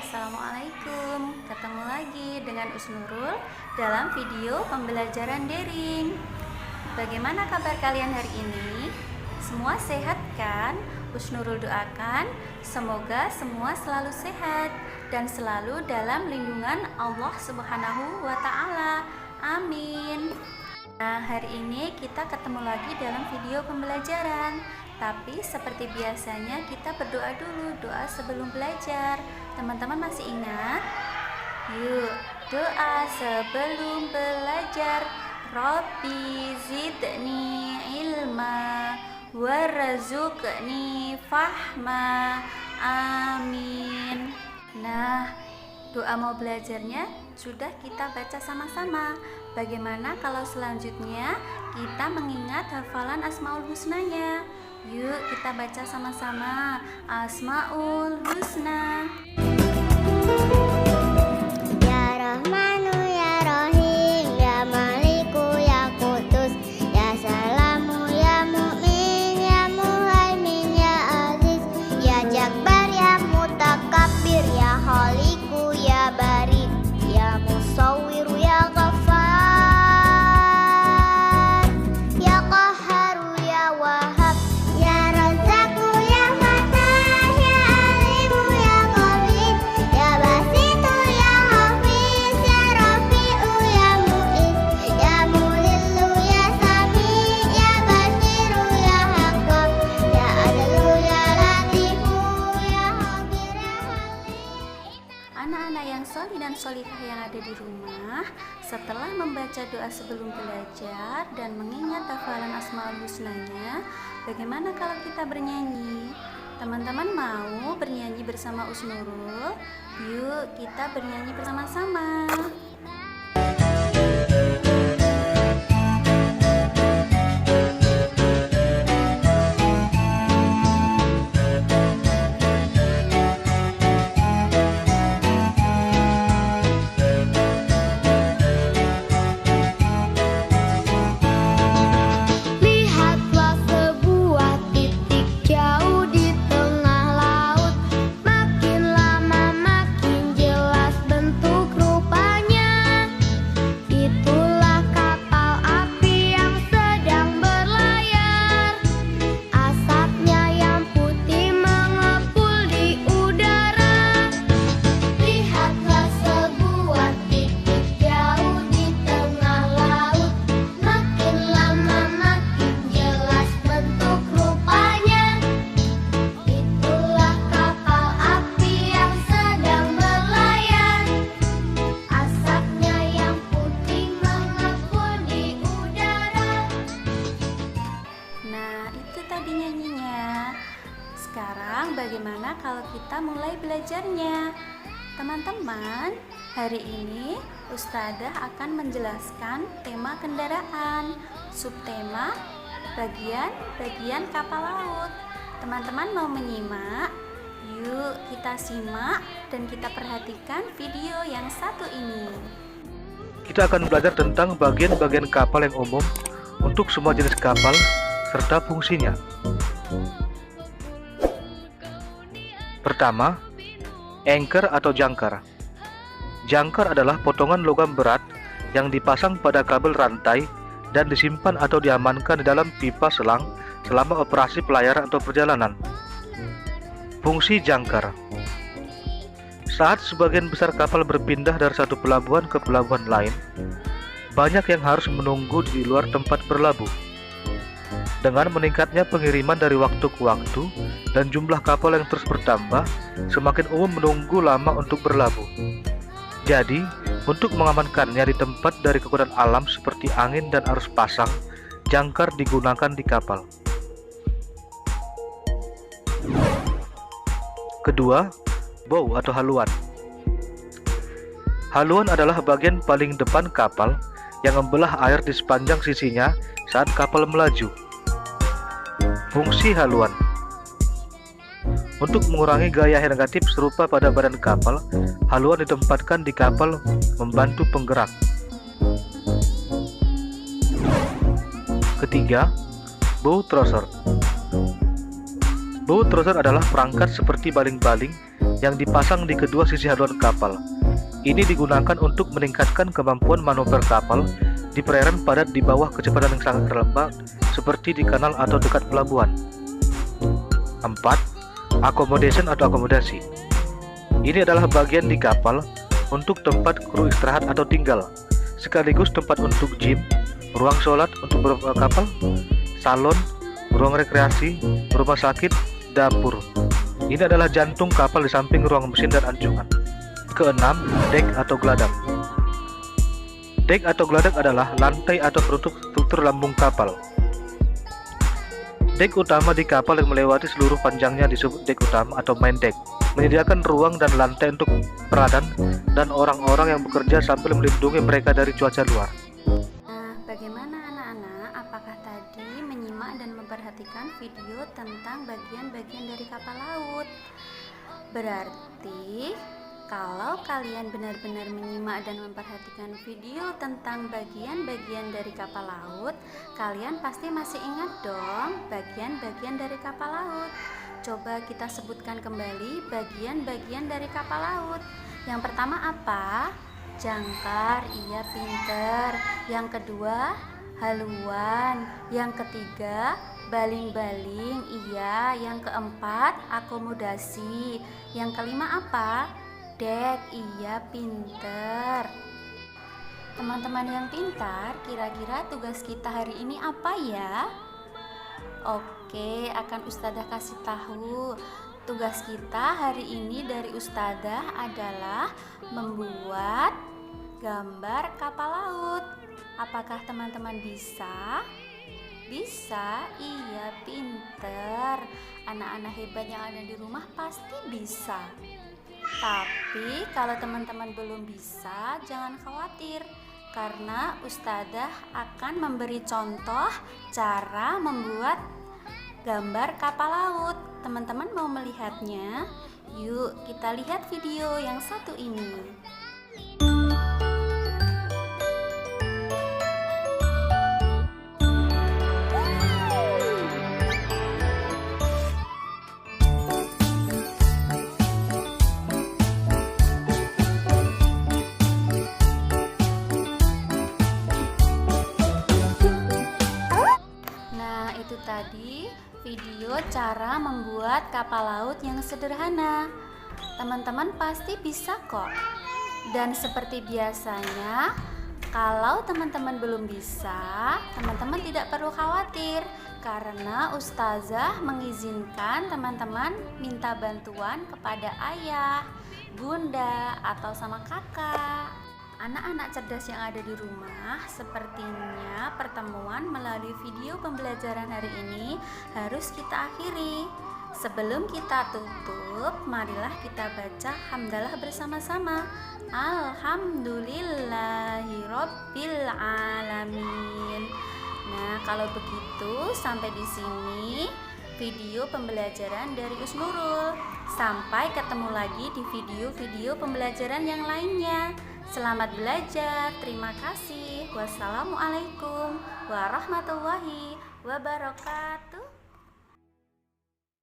Assalamualaikum. Ketemu lagi dengan Usnurul dalam video pembelajaran daring. Bagaimana kabar kalian hari ini? Semua sehat kan? Usnurul doakan semoga semua selalu sehat dan selalu dalam lindungan Allah Subhanahu wa Ta'ala. Amin. Nah, hari ini kita ketemu lagi dalam video pembelajaran. Tapi seperti biasanya kita berdoa dulu, doa sebelum belajar. Teman-teman masih ingat? Yuk, doa sebelum belajar. Rabbi zidni ilma warzuqni fahma. Amin. Nah, doa mau belajarnya sudah kita baca sama-sama. Bagaimana kalau selanjutnya kita mengingat hafalan Asmaul Husnanya? Yuk kita baca sama-sama Asmaul Husna. Ya Rahmanu ya Rahim, ya Maliku ya Qudus, ya Salamu ya Mu'min, ya Muhaimin ya Aziz, ya Jakbar ya Mutakabbir, ya Khaliku ya Bari, ya Musawwir ya Ghaffar, ya Qahharu ya Wahhab, ya Razzaqu ya Fattah, ya Alimu ya Qadir, ya Basitu ya Hafiz, ya Rafi'u ya Mu'iz, ya Mulillu ya Sami, ya Bashiru ya Hakam, ya Adlu ya Latifu, ya Khabir ya Halim. Anak-anak yang solih dan solihah yang ada di rumah, setelah membaca doa sebelum belajar dan mengingat hafalan Asmaul Husnanya, bagaimana kalau kita bernyanyi? Teman-teman mau bernyanyi bersama Usnurul? Yuk kita bernyanyi bersama-sama. Lihatlah sebuah titik jauh di tengah laut, makin lama makin jelas bentuk rupanya. Itulah kapal api yang sedang berlayar, asapnya yang putih mengepul di udara. Lihatlah sebuah titik jauh di tengah laut, makin lama makin jelas bentuk rupanya. Itulah kapal api yang sedang berlayar, asapnya yang putih mengepul di udara. Nah, itu tadi nyanyinya. Sekarang bagaimana kalau kita mulai belajarnya? Teman-teman, hari ini Ustadzah akan menjelaskan tema kendaraan, subtema bagian kapal laut. Teman-teman mau menyimak? Yuk kita simak dan kita perhatikan video yang satu ini. Kita akan belajar tentang bagian-bagian kapal yang umum untuk semua jenis kapal serta fungsinya. Pertama, anchor atau jangkar. Jangkar adalah potongan logam berat yang dipasang pada kabel rantai dan disimpan atau diamankan di dalam pipa selang selama operasi pelayaran atau perjalanan. Fungsi jangkar. Saat sebagian besar kapal berpindah dari satu pelabuhan ke pelabuhan lain, banyak yang harus menunggu di luar tempat berlabuh. Dengan meningkatnya pengiriman dari waktu ke waktu dan jumlah kapal yang terus bertambah, semakin umum menunggu lama untuk berlabuh. Jadi, untuk mengamankannya di tempat dari kekuatan alam seperti angin dan arus pasang, jangkar digunakan di kapal. Kedua, bow atau haluan. Haluan adalah bagian paling depan kapal yang membelah air di sepanjang sisinya saat kapal melaju. Fungsi haluan. Untuk mengurangi gaya negatif serupa pada badan kapal, haluan ditempatkan di kapal membantu penggerak. Ketiga, bow trouser. Bow trouser adalah perangkat seperti baling-baling yang dipasang di kedua sisi haluan kapal. Ini digunakan untuk meningkatkan kemampuan manuver kapal di perairan padat di bawah kecepatan yang sangat lambat seperti di kanal atau dekat pelabuhan. 4. Accommodation atau akomodasi. Ini adalah bagian di kapal untuk tempat kru istirahat atau tinggal, sekaligus tempat untuk gym, ruang sholat untuk beberapa kapal, salon, ruang rekreasi, rumah sakit, dapur. Ini adalah jantung kapal di samping ruang mesin dan anjungan. Keenam, dek atau geladak. Dek atau geladak adalah lantai atau penutup struktur lambung kapal. Dek utama di kapal yang melewati seluruh panjangnya disebut dek utama atau main deck, menyediakan ruang dan lantai untuk peradan dan orang-orang yang bekerja sambil melindungi mereka dari cuaca luar. Nah, bagaimana anak-anak? Apakah tadi menyimak dan memperhatikan video tentang bagian-bagian dari kapal laut? Berarti kalau kalian benar-benar menyimak dan memperhatikan video tentang bagian-bagian dari kapal laut, kalian pasti masih ingat dong bagian-bagian dari kapal laut. Coba kita sebutkan kembali bagian-bagian dari kapal laut. Yang pertama apa? Jangkar, iya pinter. Yang kedua, haluan. Yang ketiga, baling-baling, iya. Yang keempat, akomodasi. Yang kelima apa? Dek, iya pinter. Teman-teman yang pintar, kira-kira tugas kita hari ini apa ya? Oke, akan Ustadzah kasih tahu. Tugas kita hari ini dari Ustadzah adalah membuat gambar kapal laut. Apakah teman-teman bisa? Bisa? Iya pinter. Anak-anak hebat yang ada di rumah pasti bisa. Tapi kalau teman-teman belum bisa, jangan khawatir, karena Ustadzah akan memberi contoh cara membuat gambar kapal laut. Teman-teman mau melihatnya? Yuk kita lihat video yang satu ini. Tadi video cara membuat kapal laut yang sederhana. Teman-teman pasti bisa kok. Dan seperti biasanya, kalau teman-teman belum bisa, teman-teman tidak perlu khawatir, karena Ustazah mengizinkan teman-teman minta bantuan kepada ayah, bunda, atau sama kakak. Anak-anak cerdas yang ada di rumah, sepertinya pertemuan melalui video pembelajaran hari ini harus kita akhiri. Sebelum kita tutup, marilah kita baca hamdalah bersama-sama. Alhamdulillahirabbil alamin. Nah, kalau begitu sampai di sini video pembelajaran dari Usnurul. Sampai ketemu lagi di video-video pembelajaran yang lainnya. Selamat belajar, terima kasih. Wassalamualaikum warahmatullahi wabarakatuh.